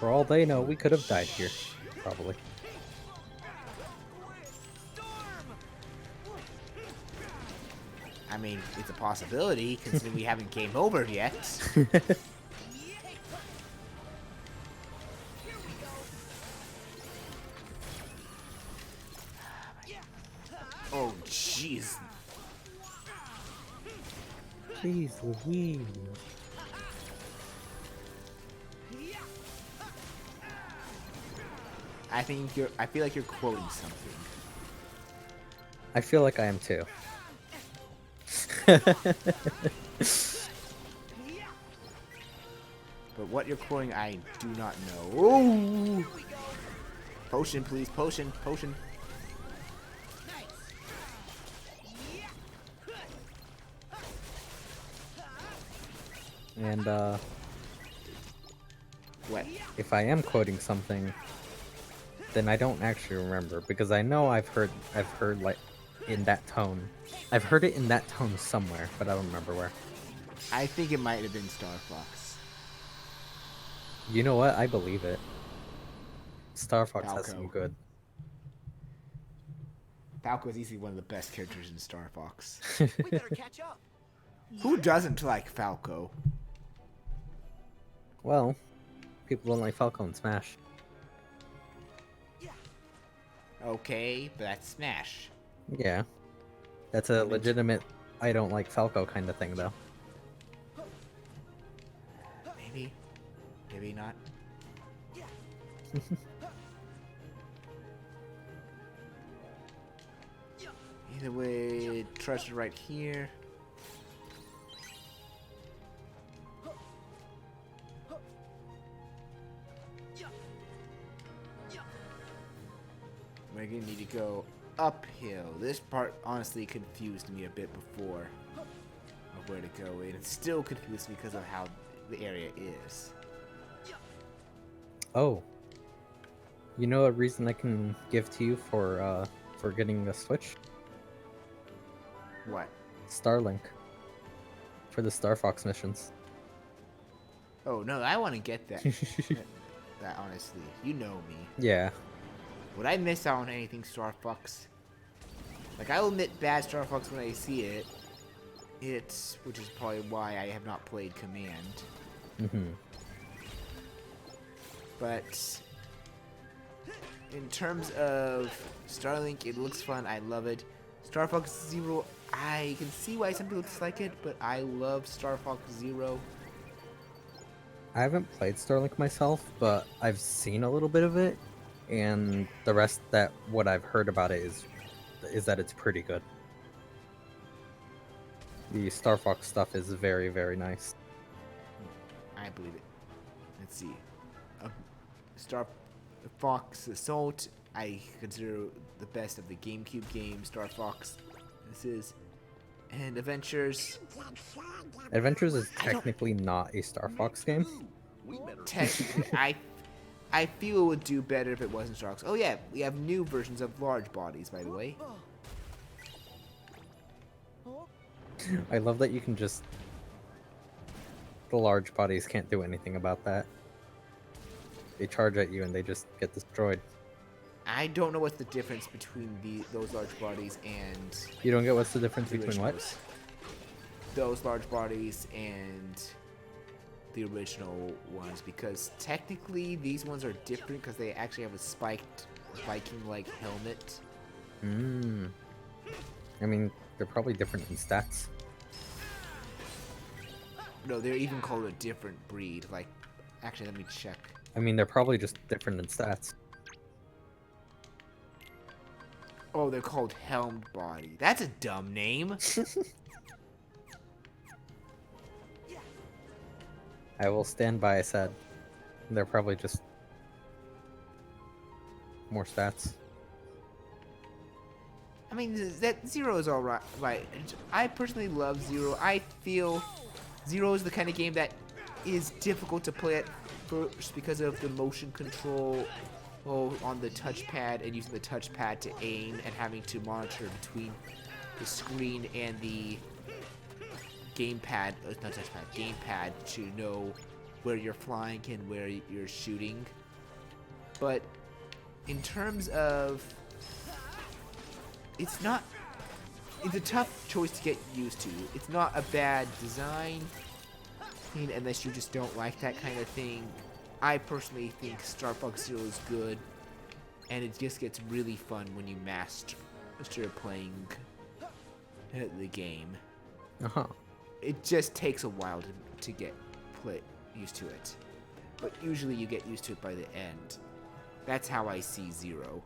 For all they know, we could have died here. Probably. I mean, it's a possibility, considering we haven't game over yet. Oh, jeez. Jeez Louise. I feel like you're quoting something. I feel like I am too. But what you're quoting, I do not know. Oh! Potion, please. Potion. Potion. And What? if I am quoting something, then I don't actually remember because I know I've heard like in that tone. I've heard it in that tone somewhere, but I don't remember where. I think it might have been Star Fox. You know what? I believe it. Star Fox has Falco. some good. Falco is easily one of the best characters in Star Fox. We better catch up. Who doesn't like Falco? Well, people don't like Falco in Smash. Okay, but that's Smash. Yeah. That's a legitimate I don't like Falco kind of thing, though. Maybe. Maybe not. Either way, treasure right here. We're gonna need to go uphill. This part honestly confused me a bit before of where to go, and it still confused me because of how the area is. Oh. You know a reason I can give to you for getting the Switch? What? Starlink. For the Star Fox missions. Oh no, I want to get that. that honestly, you know me. Yeah. Would I miss out on anything Star Fox? Like, I'll admit bad Star Fox when I see it. Which is probably why I have not played Command. Mm-hmm. But in terms of Starlink, it looks fun. I love it. Star Fox Zero, I can see why some people dislike it, but I love Star Fox Zero. I haven't played Starlink myself, but I've seen a little bit of it, and the rest what I've heard about it is that it's pretty good. The Star Fox stuff is very, very nice. I believe it. Let's see. Star Fox Assault, I consider the best of the GameCube games. Star Fox, this is, and Adventures. Adventures is technically not a Star Fox game. Technically, I feel it would do better if it wasn't Star Fox. Oh yeah, we have new versions of large bodies, by the way. I love that you can just... The large bodies can't do anything about that. They charge at you and they just get destroyed. I don't know what's the difference between those large bodies and... You don't get what's the difference the between what? originals. Those large bodies and the original ones, because technically these ones are different because they actually have a spiked Viking-like helmet. I mean, they're probably different in stats. No, they're even called a different breed. Like, actually, let me check. I mean, they're probably just different in stats. Oh, they're called helmed body. That's a dumb name. I will stand by I said. They're probably just more stats. I mean, that Zero is alright. Right. I personally love Zero. I feel Zero is the kind of game that is difficult to play at first because of the motion control on the touchpad and using the touchpad to aim and having to monitor between the screen and the gamepad, not touchpad, gamepad to know where you're flying and where you're shooting. But in terms of, it's a tough choice to get used to. It's not a bad design, unless you just don't like that kind of thing. I personally think Star Fox Zero is good, and it just gets really fun when you master playing the game. Uh-huh. It just takes a while to get used to it, but usually you get used to it by the end. That's how I see Zero.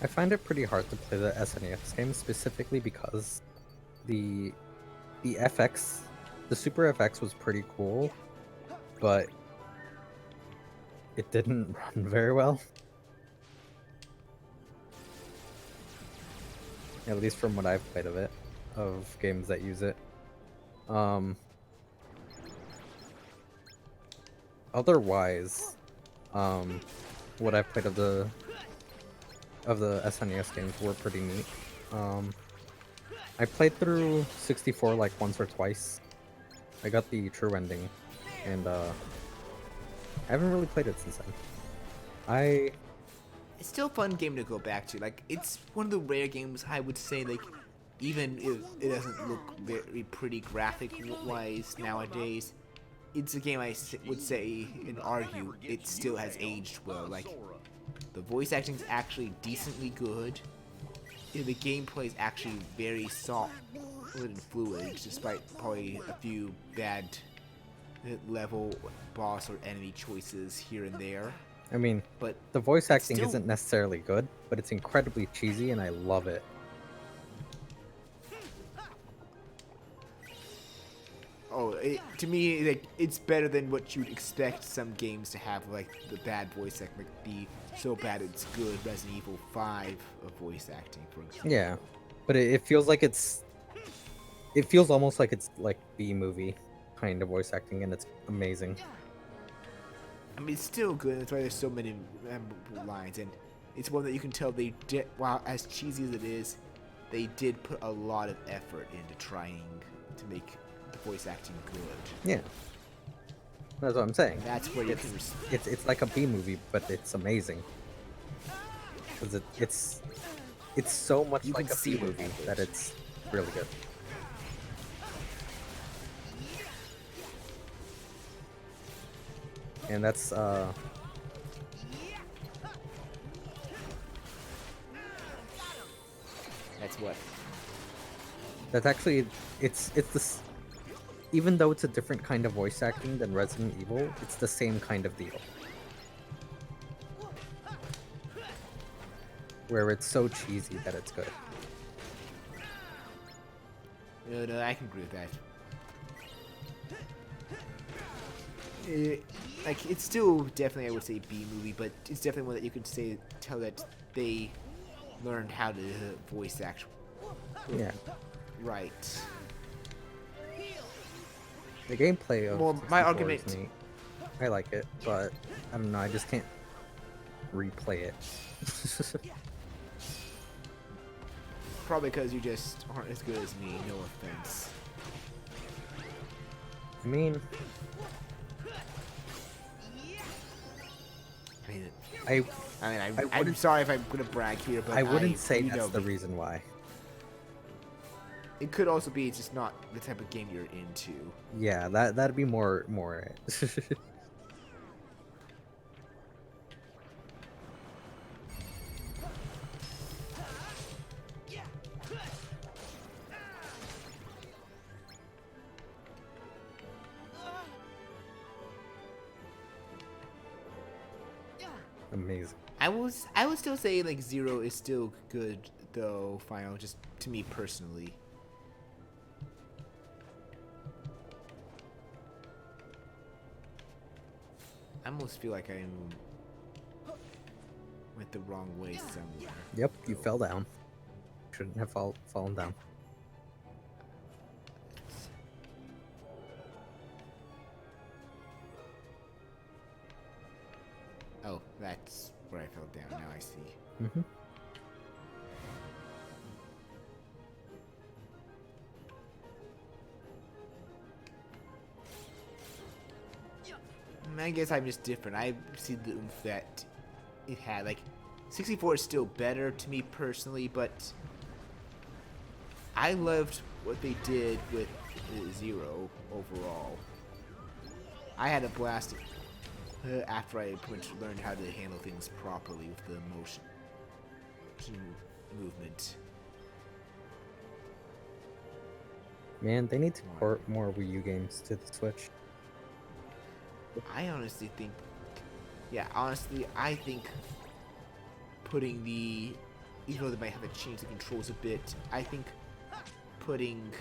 I find it pretty hard to play the SNES game specifically because the FX, the Super FX was pretty cool, but it didn't run very well. At least from what I've played of games that use it. Otherwise, what I've played of the SNES games were pretty neat. I played through 64 like once or twice. I got the true ending, and I haven't really played it since then. It's still a fun game to go back to. Like, it's one of the rare games I would say, like, even if it doesn't look very pretty graphic-wise nowadays, it's a game I would say and argue it still has aged well. Like, the voice acting is actually decently good. The gameplay is actually very soft and fluid, despite probably a few bad level boss or enemy choices here and there. I mean, but the voice acting still isn't necessarily good, but it's incredibly cheesy, and I love it. Oh, to me, like, it's better than what you'd expect some games to have, like the bad voice acting, like the so bad it's good Resident Evil 5 of voice acting, for example. Yeah, but it feels like it feels almost like it's like B-movie kind of voice acting, and it's amazing. I mean, it's still good. That's why there's so many memorable lines, and it's one that you can tell they did. While as cheesy as it is, they did put a lot of effort into trying to make the voice acting good. Yeah, that's what I'm saying. And that's where you can. It's like a B-movie, but it's amazing because it's so much like a B-movie that it's really good. And that's what? That's actually it's this. Even though it's a different kind of voice acting than Resident Evil, it's the same kind of deal. Where it's so cheesy that it's good. No, I can agree with that. Like, it's still definitely, I would say, B-movie, but it's definitely one that you could tell that they learned how to voice act. Yeah. Right. The gameplay of my 64 argument. is neat. I like it, but I don't know. I just can't replay it. Probably because you just aren't as good as me. No offense. I mean, I'm sorry if I'm gonna brag here, but I wouldn't say that's the reason why. It could also be just not the type of game you're into. Yeah, that'd be more it. Amazing. I would still say like Zero is still good though, Final, just to me personally. I almost feel like I'm went the wrong way somewhere. Yep, you fell down. Shouldn't have fallen down. Oh, that's where I fell down. Now I see. Mm-hmm. I guess I'm just different. I see the oomph that it had. Like, 64 is still better to me personally, but I loved what they did with Zero overall. I had a blast after I pretty much learned how to handle things properly with the motion movement. Man, they need to port more Wii U games to the Switch. I honestly think, I think putting the, even though they might have to change the controls a bit, I think putting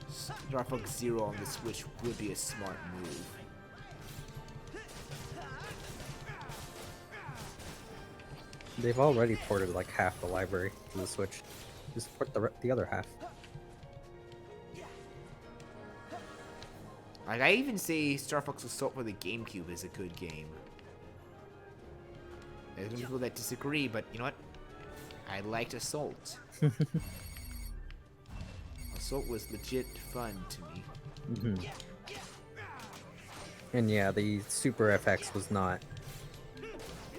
Star Fox Zero on the Switch would be a smart move. They've already ported like half the library to the Switch. Just port the other half. Like, I even say Star Fox Assault for the GameCube is a good game. There's gonna be people that disagree, but you know what? I liked Assault. Assault was legit fun to me. Mm-hmm. And yeah, the Super FX was not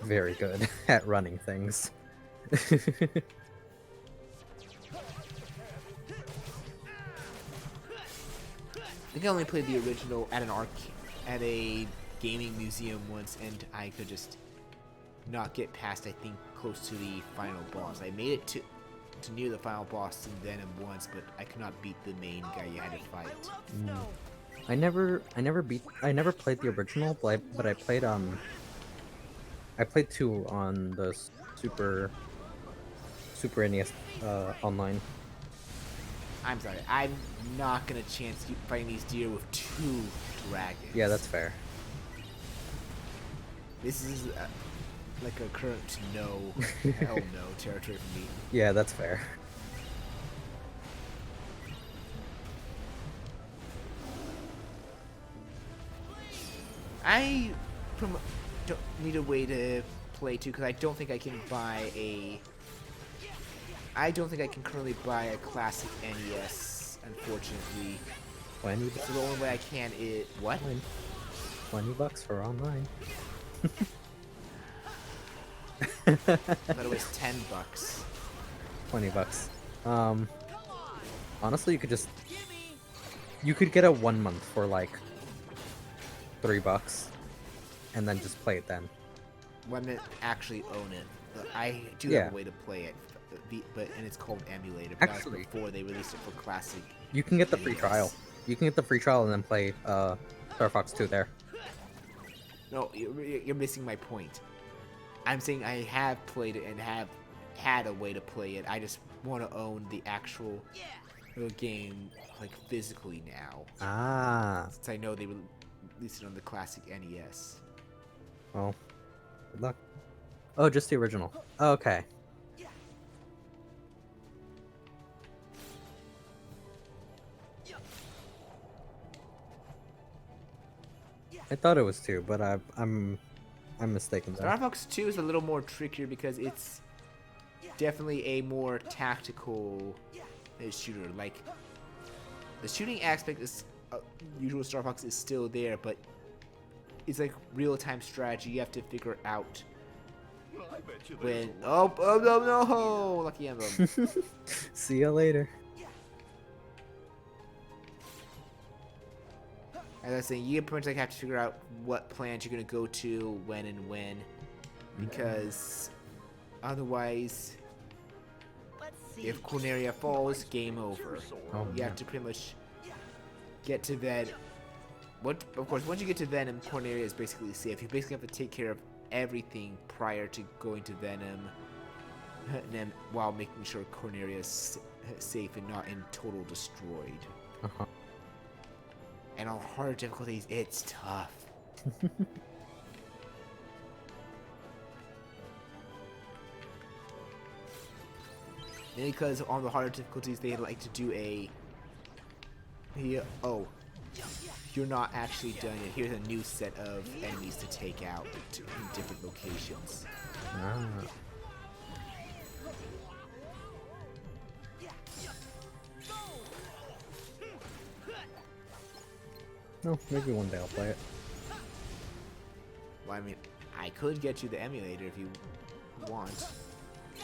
very good at running things. I think I only played the original at at a gaming museum once, and I could just not get past, I think, close to the final boss. I made it to near the final boss in Venom once, but I could not beat the main guy you had to fight. I never played the original, but I played 2 on the Super NES online. I'm sorry, I'm not gonna chance fighting these deer with 2 dragons. Yeah, that's fair. This is like a current no, hell no territory for me. Yeah, that's fair. I don't need a way to play too, because I don't think I can buy a. I don't think I can currently buy a classic NES, unfortunately. 20 So the only way I can is what? $20 for online. I thought it was $10. $20. Honestly, you could get a 1 month for like $3, and then just play it then. When I actually own it, I do Yeah. have a way to play it, and it's called emulator. But that was Actually, before they released it for classic. you can get the free NES. trial. You can get the free trial and then play Star Fox 2 there. No, you're missing my point. I'm saying I have played it and have had a way to play it. I just want to own the actual game, like, physically now. Ah. Since I know they released it on the classic NES. Well, good luck. Oh, just the original. Okay. I thought it was 2, but I'm mistaken there. Star Fox 2 is a little more trickier because it's definitely a more tactical shooter. Like, the shooting aspect is usual Star Fox is still there, but it's like real-time strategy. You have to figure out when. Oh no! Lucky Emblem. See ya later. As I was saying, you pretty much have to figure out what plans you're gonna go to, when, because otherwise, if Corneria falls, game over. Oh, You have to pretty much get to Venom. Of course, once you get to Venom, Corneria is basically safe. You basically have to take care of everything prior to going to Venom, and then while making sure Corneria is safe and not in total destroyed. Uh-huh. And on harder difficulties, it's tough. Mainly because on the harder difficulties, they like to do oh, you're not actually done yet. Here's a new set of enemies to take out in different locations. Ah. Oh, maybe one day I'll play it. Well, I mean, I could get you the emulator if you want,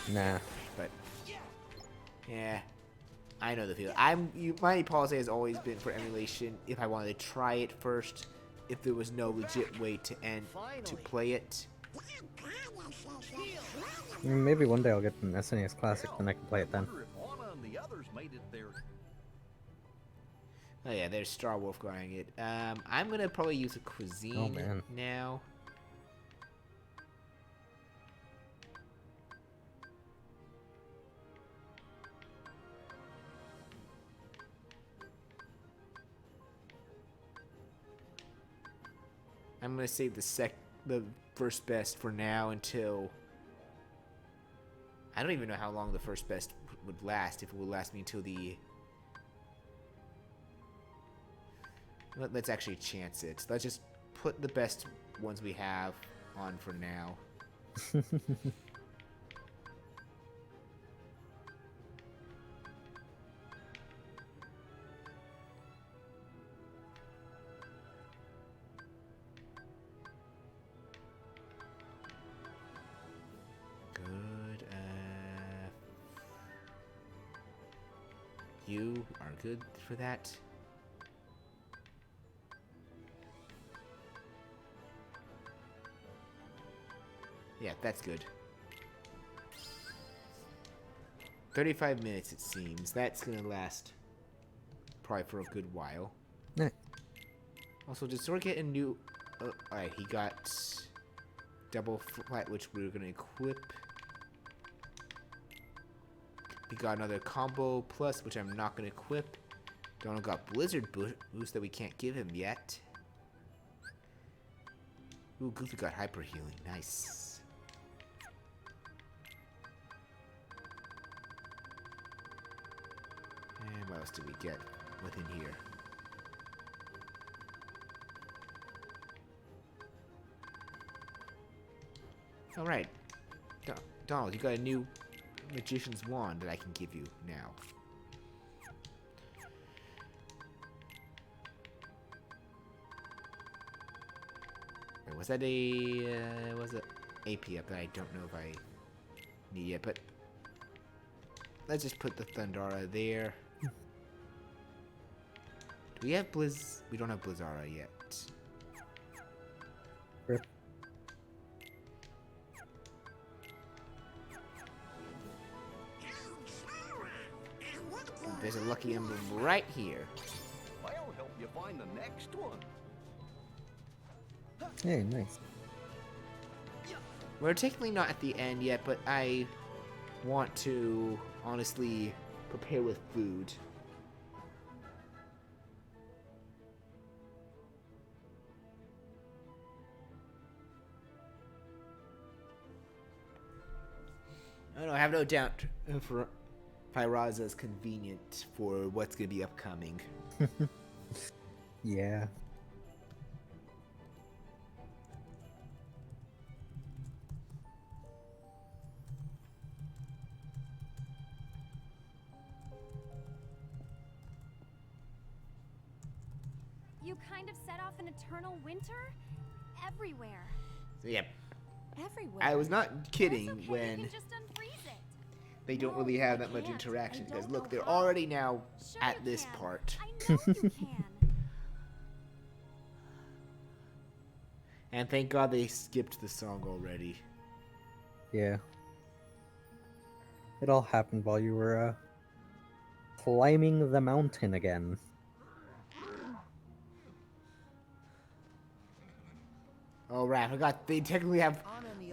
Nah. but yeah, I know the feeling. My policy has always been for emulation if I wanted to try it first, if there was no legit way to play it. Maybe one day I'll get an SNES Classic, then I can play it then. Oh yeah, there's Star Wolf going it. I'm gonna probably use a cuisine now. I'm gonna save the first best for now until I don't even know how long the first best would last. If it would last me until the let's actually chance it. Let's just put the best ones we have on for now. Good. You are good for that. Yeah, that's good. 35 minutes, it seems. That's gonna last probably for a good while. Yeah. Also, did Sora get a new... Alright, he got double flight, which we're gonna equip. He got another combo plus, which I'm not gonna equip. Donald got Blizzard boost that we can't give him yet. Ooh, Goofy got hyper healing. Nice. And what else did we get within here? All right, Donald, you got a new magician's wand that I can give you now. Wait, was that was it AP up that I don't know if I need yet, but let's just put the Thundara there. Do we have Blizz? We don't have Blizzara yet. Rip. There's a lucky emblem right here. I'll help you find the next one. Hey, nice. We're technically not at the end yet, but I want to honestly prepare with food. I have no doubt for Pyraza's convenient for what's going to be upcoming. Yeah. You kind of set off an eternal winter everywhere. So yeah, Everywhere. I was not kidding That's okay, when you can just unfreeze it. they don't really have that much interaction. Because look, they're already now at this part. I know you can. And thank God they skipped the song already. Yeah. It all happened while you were climbing the mountain again. Oh right, I forgot they technically have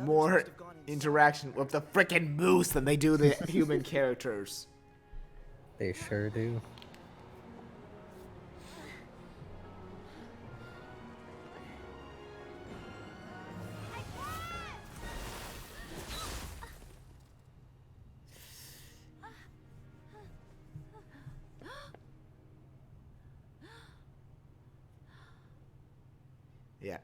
more interaction with the frickin' moose than they do the human characters. They sure do. Yeah.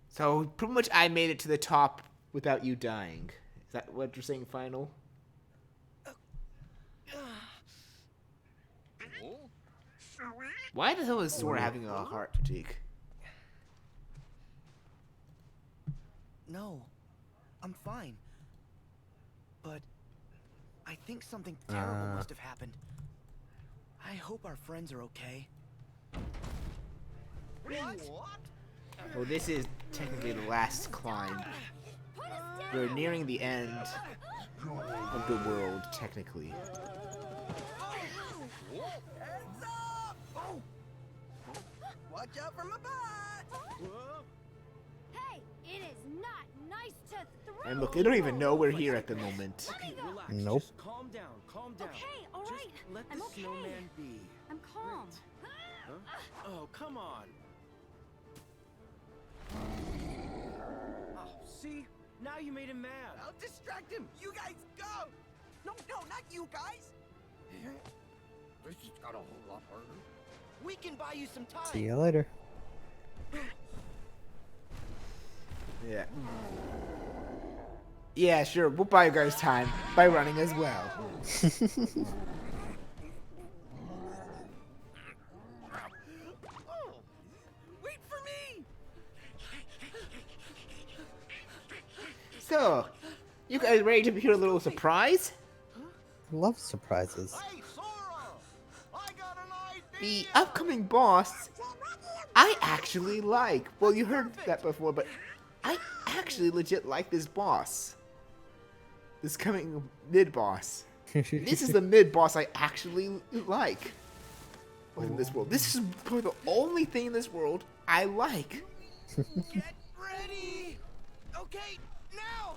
So pretty much I made it to the top without you dying. Is that what you're saying, final? Why the hell is Sora having a heart fatigue? No, I'm fine. But I think something terrible must have happened. I hope our friends are okay. Well, this is technically the last climb. We're nearing the end of the world, technically. Heads up! Oh. Watch out for my butt! Hey, it is not nice to throw. And look, they don't even know we're here at the moment. Let me go. Relax. Nope. Just calm down. Calm down. Okay, all Just right. let the I'm okay. snowman be. I'm calm. Huh? Oh, come on. Oh, see? Now you made him mad. I'll distract him! You guys go! No, not you guys! This just got a whole lot harder. We can buy you some time! See you later. Yeah. Yeah, sure. We'll buy you guys time by running as well. Oh, wait for me! So, you guys ready to hear a little surprise? Love surprises. Hey, Sora! I got an The idea! upcoming boss, I actually like. Well, you heard that before, but I actually legit like this boss. This coming mid-boss. This is the mid-boss I actually like. In this world. This is probably the only thing in this world I like. Get ready! Okay, now!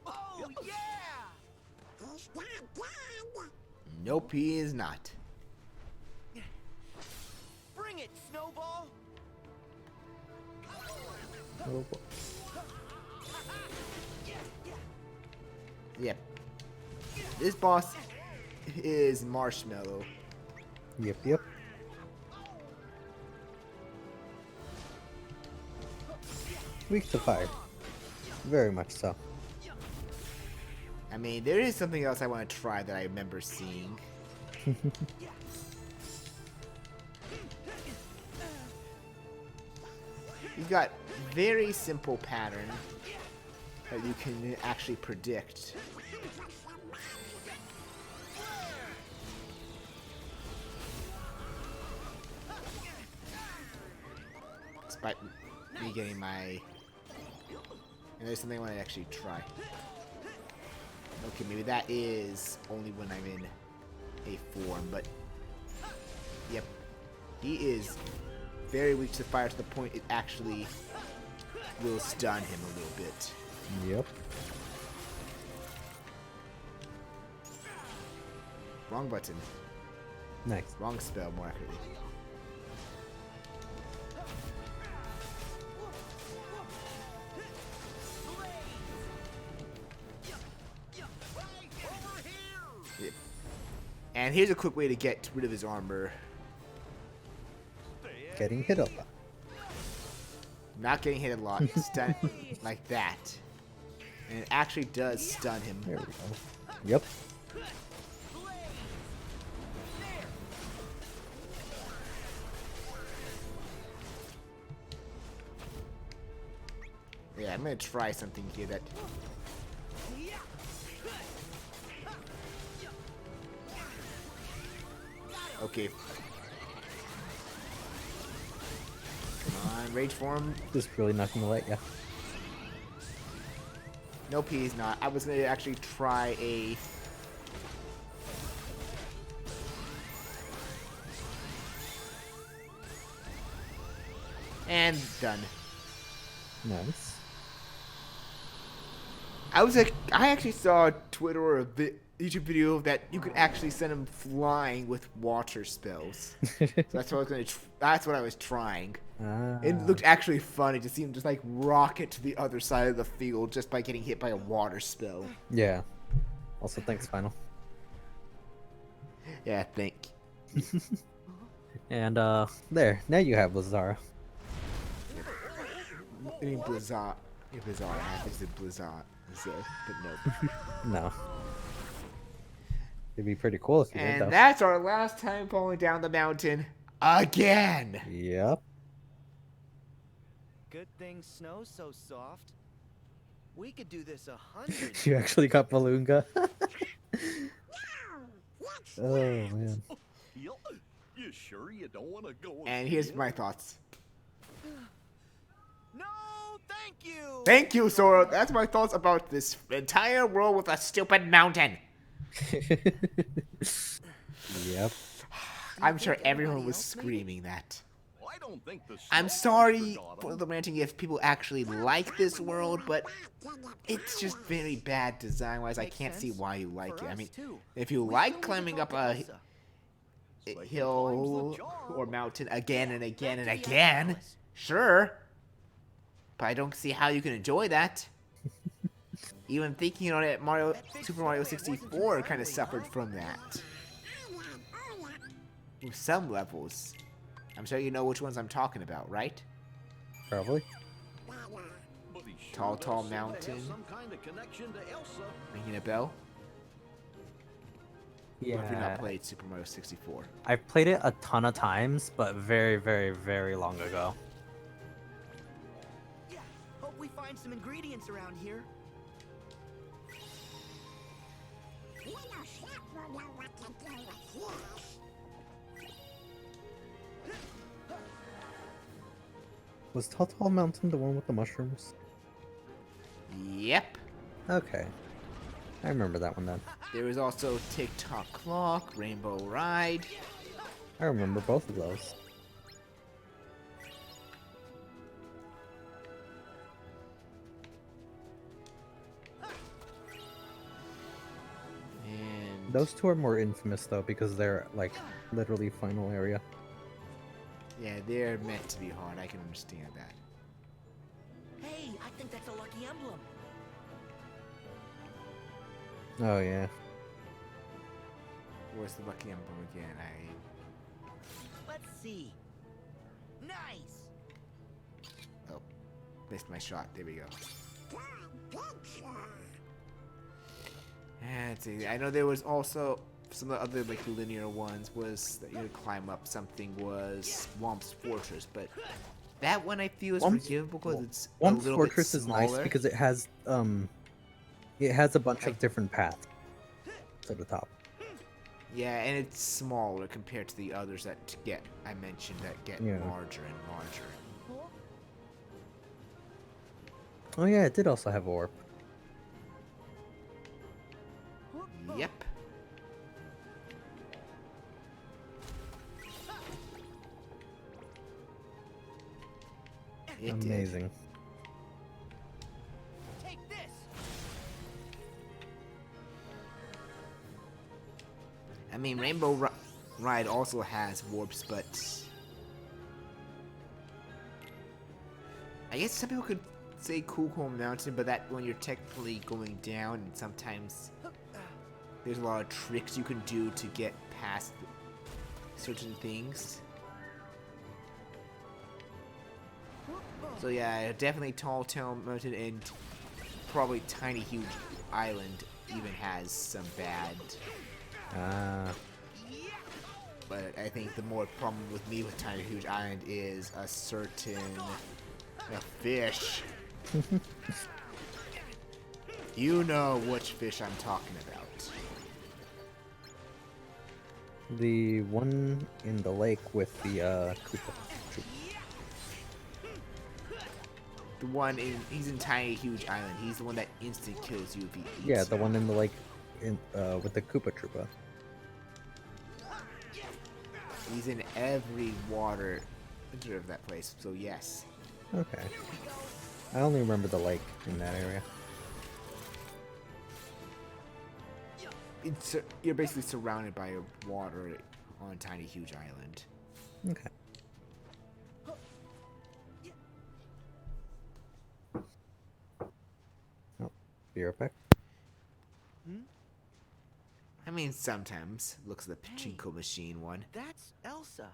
Oh, yeah! Nope, he is not. Bring it, Snowball! Oh, boy. Yep. This boss is Marshmallow. Yep. Weak to fire. Very much so. I mean, there is something else I want to try that I remember seeing. You've got very simple pattern that you can actually predict. Despite me getting my... And there's something I want to actually try. Okay, maybe that is only when I'm in a form, but... Yep. He is very weak to fire to the point it actually will stun him a little bit. Yep. Wrong button. Nice. Wrong spell, more accurately. Yep. And here's a quick way to get rid of his armor. Getting hit a lot. Not getting hit a lot. Stun like that. And it actually does stun him. There we go. Yep. Yeah, I'm gonna try something here that... Okay. Come on, rage form. Just really not gonna let ya. Nope, he's not. I was gonna actually try a... And done. Nice. I actually saw a Twitter or a YouTube video that you could actually send him flying with water spells. So that's what I was gonna. That's what I was trying. It looked actually funny to see him just like rocket to the other side of the field just by getting hit by a water spell. Yeah. Also, thanks, Final. Yeah, thank. And, there. Now you have Lazara. I mean Blizzard. Yeah, Blizzard. I think it's Blizzard. So, but no. No. It'd be pretty cool if you did, And though. that's our last time falling down the mountain again. Yep. Good thing snow's so soft. We could do this 100 You actually got Balloonga. Oh man. You sure you don't want to go? And here's my thoughts. No, thank you. Thank you, Sora. That's my thoughts about this entire world with a stupid mountain. Yep. I'm sure everyone was screaming that. I don't think the I'm snow sorry forgot for 'em. the ranting if people actually like this world, but it's just very bad design-wise. I Makes can't see sense. why you like For it. I us, mean, too. if you We like still climbing need to up talk to a Elsa. They can hill climb the jar. or mountain again and again and Back to the again, Palace. sure. But I don't see how you can enjoy that. Even thinking on it, Super Mario 64 kind of suffered from that. With some levels. I'm sure you know which ones I'm talking about, right? Probably. But he sure Tall, does tall seem to have mountain. some kind of connection to Elsa. Ringing a bell? Or have you Yeah. not played Super Mario 64? I've played it a ton of times, but very, very, very long ago. Yeah, hope we find some ingredients around here. Was Tall Tall Mountain the one with the mushrooms? Yep. Okay. I remember that one then. There was also Tick-Tock Clock, Rainbow Ride. I remember both of those. And Those two are more infamous though because they're like literally final area. yeah, they're meant to be hard. I can understand that. Hey, I think that's a lucky emblem. Oh yeah. Where's the Lucky Emblem again? Let's see. Nice. Oh, missed my shot. There we go. Let's see. I know there was also some of the other like linear ones was that you would climb up. Something was Womp's Fortress, but that one I feel is Womp's- forgivable because it's a Womp's little Fortress bit is nice smaller. because it has a bunch of different paths to the top. Yeah, and it's smaller compared to the others that I mentioned that get Yeah. larger and larger. Oh yeah, it did also have a warp. Yep. It did. Amazing. Take this. I mean, Ride also has warps, but I guess some people could say Cool Mountain, but that when you're technically going down, and sometimes there's a lot of tricks you can do to get past certain things. So yeah, definitely Tall Town Mountain and probably Tiny Huge Island even has some bad. Ah. But I think the more problem with me with Tiny Huge Island is a certain fish. You know which fish I'm talking about. The one in the lake with the Koopa. The one he's in Tiny Huge Island. He's the one that instant kills you if he eats. Yeah, the one in the lake with the Koopa Troopa. He's in every water of that place. So yes. Okay. I only remember the lake in that area. You're basically surrounded by water on Tiny Huge Island. Okay. Oh, be right back. I mean, sometimes looks like the Pachinko machine one. That's Elsa.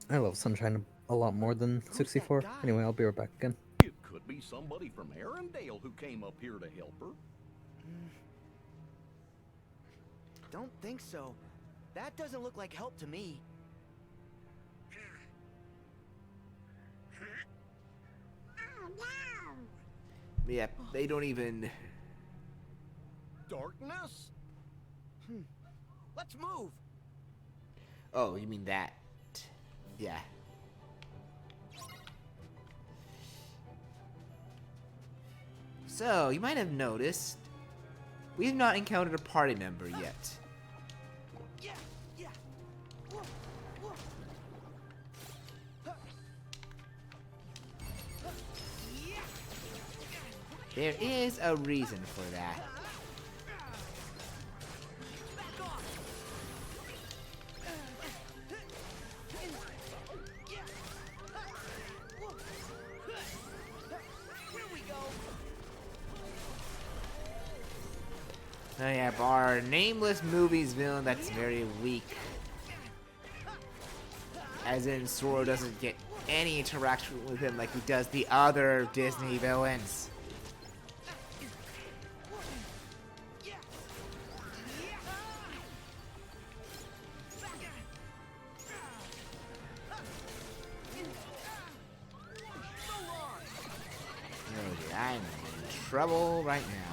I love Sunshine a lot more than that 64. guy? Anyway, I'll be right back again. It could be somebody from Arendelle who came up here to help her. don't think so. That doesn't look like help to me. Yeah, they don't even. Darkness? Let's move. Oh, you mean that? Yeah. So, you might have noticed, we have not encountered a party member yet. Yeah, yeah. Whoa, whoa. There is a reason for that. Oh yeah, our nameless movies villain that's very weak. As in, Sora doesn't get any interaction with him like he does the other Disney villains. Oh yeah, I'm in trouble right now.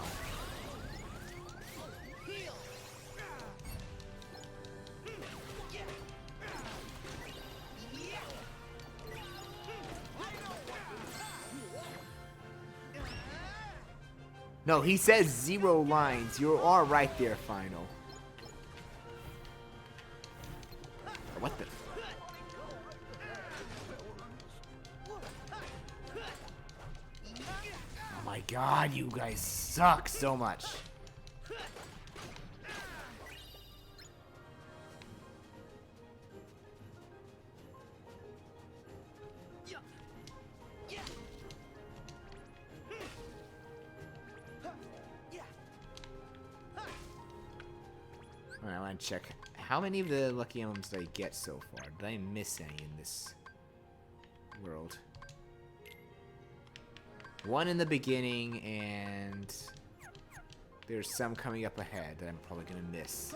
No, he says 0 lines. You are right there, Final. What the? Oh my god, you guys suck so much. Alright, I want to check. How many of the lucky emblems did I get so far? Did I miss any in this world? One in the beginning, and there's some coming up ahead that I'm probably going to miss.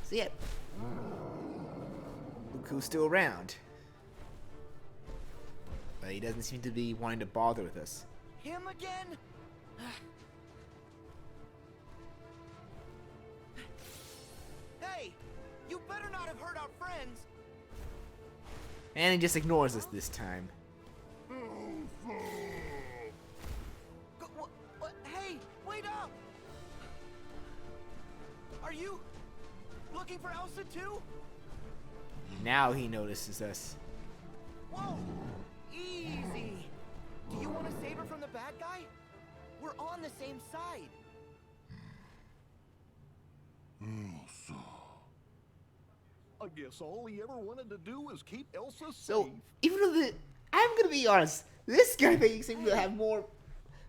So yeah, look who's still around. But he doesn't seem to be wanting to bother with us. Him again? Hey, you better not have hurt our friends. And he just ignores us this time. What? Hey, wait up! Are you looking for Elsa too? Now he notices us. Whoa! Easy! Do you want to save her from the bad guy? We're on the same side. Elsa. I guess all he ever wanted to do was keep Elsa safe. So, even though I'm gonna be honest, this guy they seem to have more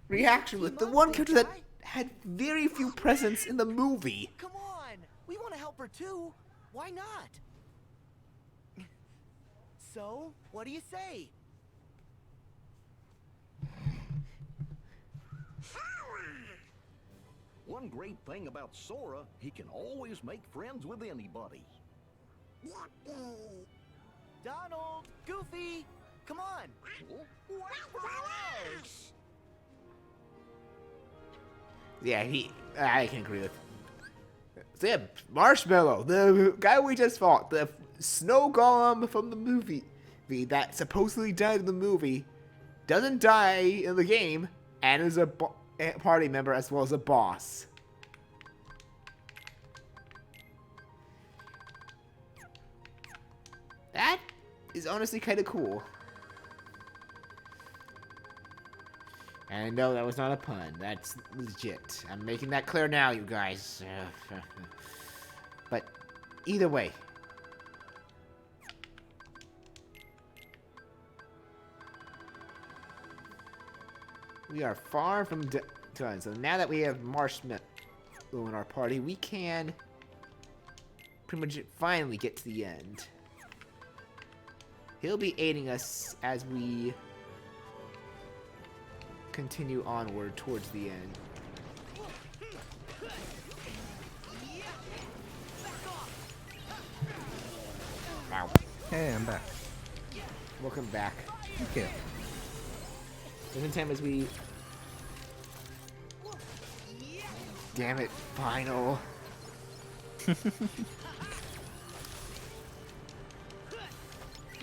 reaction with the one character that had very few presence in the movie. Come on! We want to help her too. Why not? So, what do you say? One great thing about Sora, he can always make friends with anybody. Donald! Goofy! Come on! Yeah, I can agree with. So yeah, Marshmallow, the guy we just fought, the snow golem from the movie that supposedly died in the movie, doesn't die in the game, and is a party member as well as a boss. That is honestly kind of cool. And no, that was not a pun. That's legit. I'm making that clear now, you guys. But either way. We are far from done. So now that we have Marshmallow in our party, we can pretty much finally get to the end. He'll be aiding us as we continue onward towards the end. Wow. Hey, I'm back. Welcome back. Thank you. Just in time as we... Damn it, final.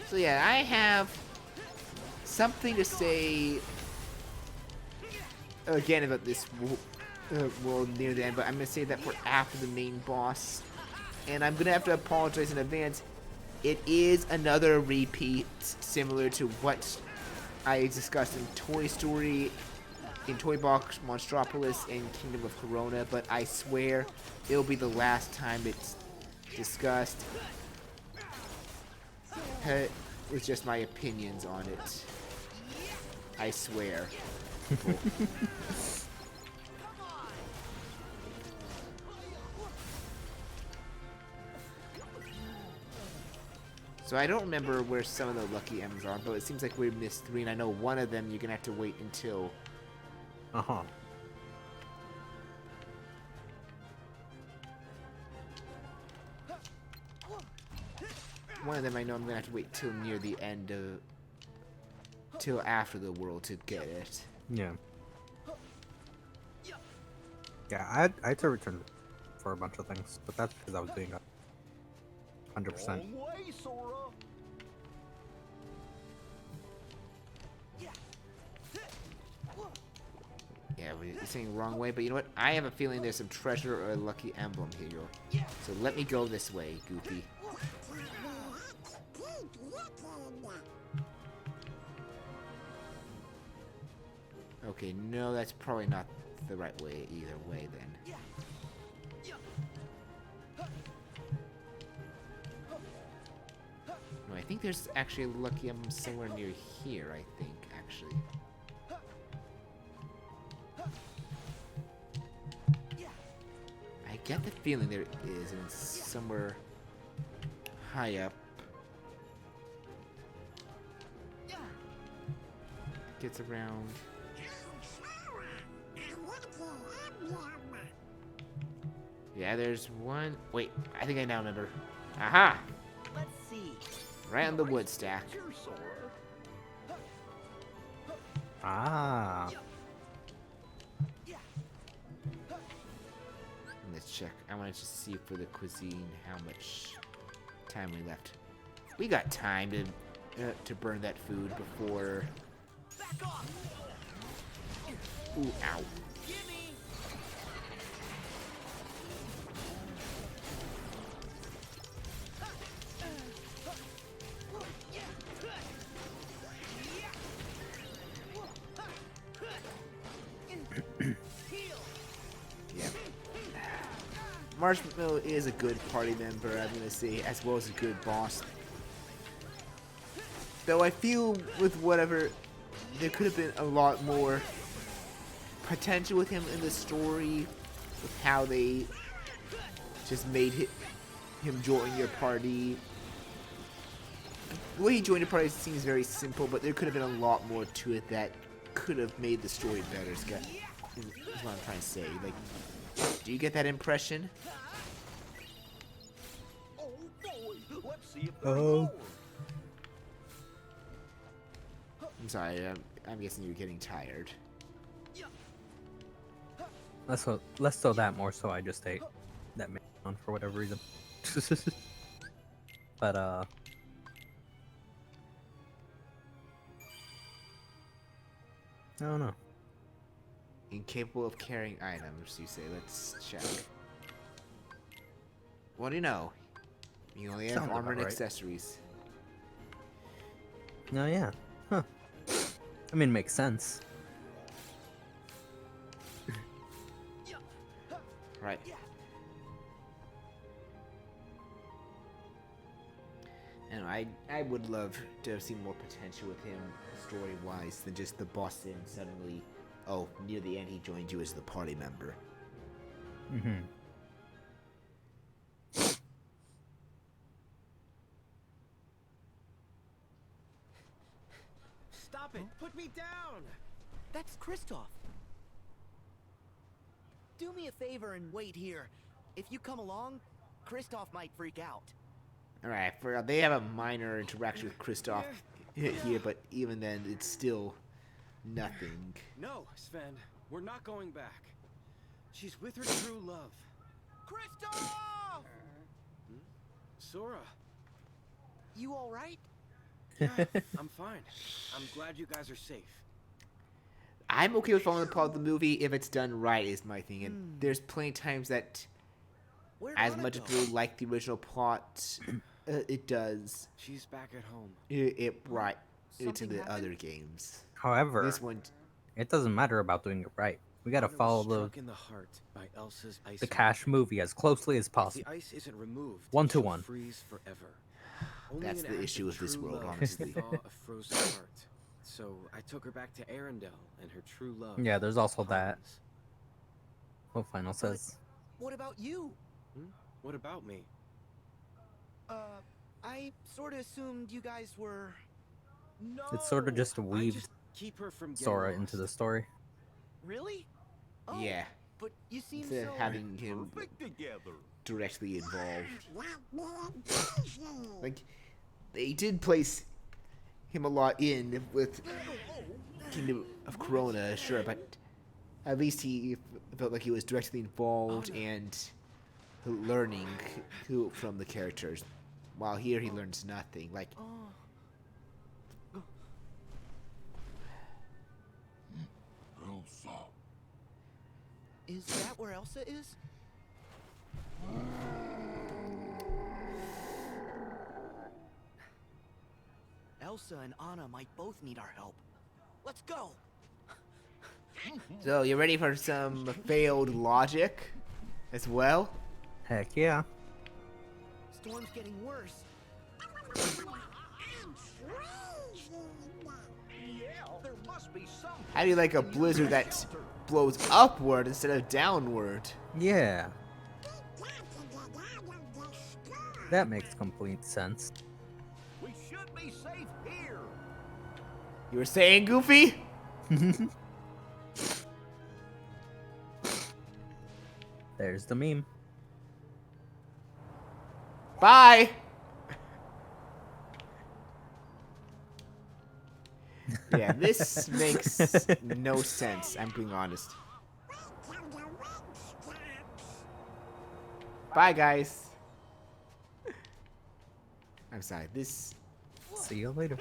So yeah, I have something to say again about this world near the end, but I'm going to say that for after the main boss. And I'm going to have to apologize in advance. It is another repeat similar to what I discussed in Toy Story, in Toy Box Monstropolis, and Kingdom of Corona, but I swear it'll be the last time it's discussed. It's just my opinions on it. I swear. Cool. So I don't remember where some of the lucky M's are, but it seems like we missed 3, and I know one of them you're gonna have to wait until. Uh-huh. One of them I know I'm gonna have to wait till near the end of, till after the world to get it. Yeah. Yeah, I had to return for a bunch of things, but that's because I was doing 100%. Wrong way, Sora. Yeah, we're saying wrong way, but you know what? I have a feeling there's some treasure or a lucky emblem here. So let me go this way, Goofy. Okay, no, that's probably not the right way either way then. No, I think there's actually a lucky emblem somewhere near here, I think, actually. I get the feeling there is, and it's somewhere high up. Gets around. Yeah, there's one. Wait, I think I now remember. Aha! Let's see. Right on the wood stack. Here, Sora. Ah. Let's check. I wanted to see for the cuisine how much time we left. We got time to burn that food before. Ooh, ow. Yeah. Marshmallow is a good party member, I'm gonna say, as well as a good boss. Though I feel with whatever, there could have been a lot more potential with him in the story, with how they just made him join your party. The way he joined your party seems very simple, but there could have been a lot more to it that could have made the story better. Is what I'm trying to say. Like, do you get that impression? Oh boy, let's see if there's Oh. more. I'm sorry. I'm guessing you're getting tired. Less so that, more so I just ate that on for whatever reason. But I don't know. Incapable of carrying items, you say. Let's check. What do you know? You only have Sounds armor and about right. accessories. No, yeah. Huh. I mean, makes sense. Right. And I would love to have seen more potential with him story-wise than just the boss thing suddenly Oh, near the end, he joined you as the party member. Mm-hmm. Stop it! Put me down! That's Kristoff. Do me a favor and wait here. If you come along, Kristoff might freak out. Alright, they have a minor interaction with Kristoff here, but even then, it's still nothing. No, Sven, we're not going back. She's with her true love. Kristoff! Sora. You all right? Yeah, I'm fine. I'm glad you guys are safe. I'm okay with following the plot of the movie if it's done right, is my thing. And there's plenty of times that, Where'd as Anna much as go? we like the original plot, it does. She's back at home. Right. It's in Something the other happened? games. However, This one, it doesn't matter about doing it right. We gotta Anna was follow struck in the heart by Elsa's ice the wall. Cash movie as closely as If possible. the ice isn't removed, One to she'll one. freeze forever. Only That's an the act issue of with this true world, love honestly. can thaw a frozen heart. So I took her back to Arendelle and her true love. Yeah, there's also that. Hans. What Final says. What about you? What about me? I sort of assumed you guys were... No. It's sort of just I weaved just keep her from getting Sora lost. into the story. Really? Oh, yeah. But you seem Instead so... of having him Perfect together. directly involved. Like, they did place him a lot in with Kingdom of Corona, sure, but at least he felt like he was directly involved and learning from the characters. While here he learns nothing. Like, Elsa. Is that where Elsa is? Elsa and Anna might both need our help. Let's go! so you ready for some failed logic as well? Heck yeah. Storm's getting worse. Yeah, there must be some. How do you like a blizzard that blows upward instead of downward? Yeah. That makes complete sense. We should be safe here. You were saying, Goofy? There's the meme. Bye! Yeah, this makes no sense, I'm being honest. Bye, guys. I'm sorry, this See you later.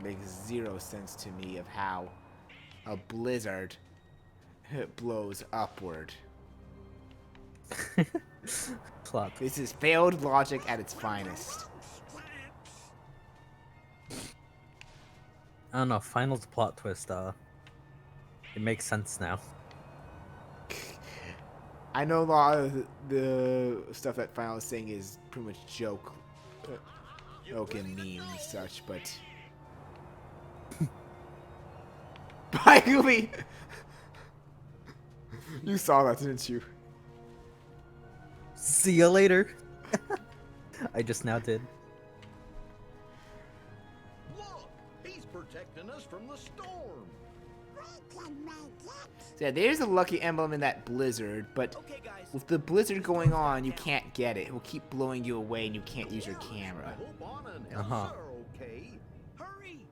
makes zero sense to me of how a blizzard blows upward. Plot. This is failed logic at its finest. I don't know, Final's plot twist, it makes sense now. I know a lot of the stuff that Final is saying is pretty much joke and meme and such, but... Bye, Goofy! You saw that, didn't you? See you later. I just now did. Look, he's protecting us from the storm. So yeah, there's a lucky emblem in that blizzard, but Okay, guys. with the blizzard going on, you can't get it. It will keep blowing you away and you can't use your I camera. hope Anna and Uh-huh. Elsa are okay. Hurry!